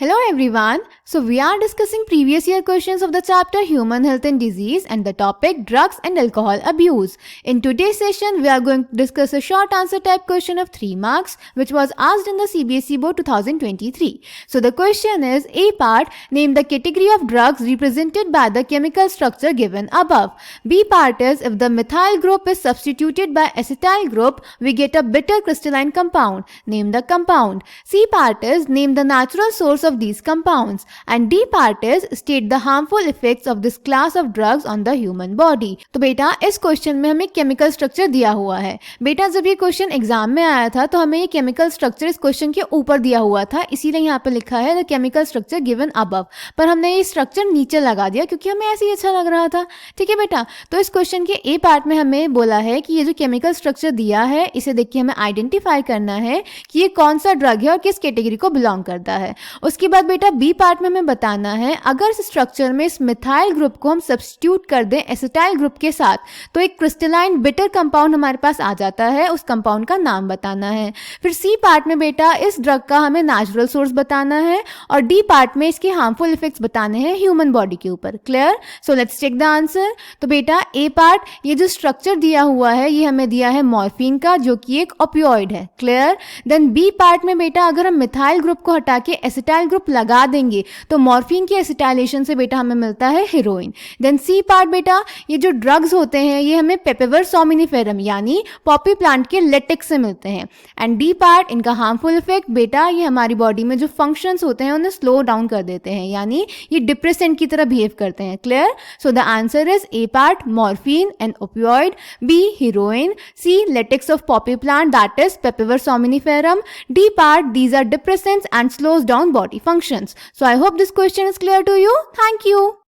Hello everyone. So we are discussing previous year questions of the chapter Human Health and Disease and the topic Drugs and Alcohol Abuse. In today's session, we are going to discuss a short answer type question of 3 marks which was asked in the CBSE Board 2023. So the question is A part, name the category of drugs represented by the chemical structure given above. B part is if the methyl group is substituted by acetyl group, we get a bitter crystalline compound. Name the compound. C part is name the natural source of these compounds, and D part is state the harmful effects of this class of drugs on the human body. तो बेटा इस question में हमें chemical structure दिया हुआ है. बेटा जब ये क्वेश्चन एग्जाम में आया था तो हमें ये केमिकल स्ट्रक्चर इस क्वेश्चन के ऊपर दिया हुआ था, इसीलिए यहाँ पे लिखा है the chemical structure given above, पर हमने ये स्ट्रक्चर नीचे लगा दिया क्योंकि हमें ऐसे ही अच्छा लग रहा था. ठीक है बेटा, तो इस क्वेश्चन के ए पार्ट में हमें बोला है कि ये जो केमिकल स्ट्रक्चर दिया है इसे देख के हमें आइडेंटिफाई करना है कि ये कौन सा ड्रग है और किस कैटेगरी को बिलोंग करता है. उसके बाद बेटा बी पार्ट में हमें बताना है अगर इस स्ट्रक्चर में इस मिथाइल ग्रुप को हम सब्स्टिट्यूट कर दें एसिटाइल ग्रुप के साथ तो एक क्रिस्टलाइन बिटर कंपाउंड हमारे पास आ जाता है, उस कंपाउंड का नाम बताना है. फिर सी पार्ट में बेटा इस ड्रग का हमें नेचुरल सोर्स बताना है और डी पार्ट में इसके हार्मफुल इफेक्ट्स बताने हैं ह्यूमन बॉडी के ऊपर. Clear? So let's check the answer. तो बेटा ए पार्ट ये जो स्ट्रक्चर दिया हुआ है ये हमें दिया है मॉर्फिन का जो कि एक ओपियोइड है. क्लियर? देन बी पार्ट में बेटा अगर हम मिथाइल ग्रुप को हटा के एसिटाइल ग्रुप लगा देंगे तो मॉर्फिन की एसिटाइलेशन से बेटा हमें मिलता है हीरोइन. देन सी पार्ट बेटा ये जो ड्रग्स होते हैं ये हमें पेपेवर सोमिनिफेरम यानी पॉपी प्लांट के लेटेक्स से मिलते हैं. एंड डी पार्ट इनका हार्मफुल इफेक्ट बेटा ये हमारी बॉडी में जो फंक्शंस होते हैं उन्हें स्लो डाउन कर देते हैं यानी ये डिप्रेसेंट की तरह बिहेव करते हैं. Clear? So the answer is A part morphine and opioid, B heroin, C latex of poppy plant that is papaver somniferum, D part these are depressants and slows down body functions. So I hope this question is clear to you. Thank you.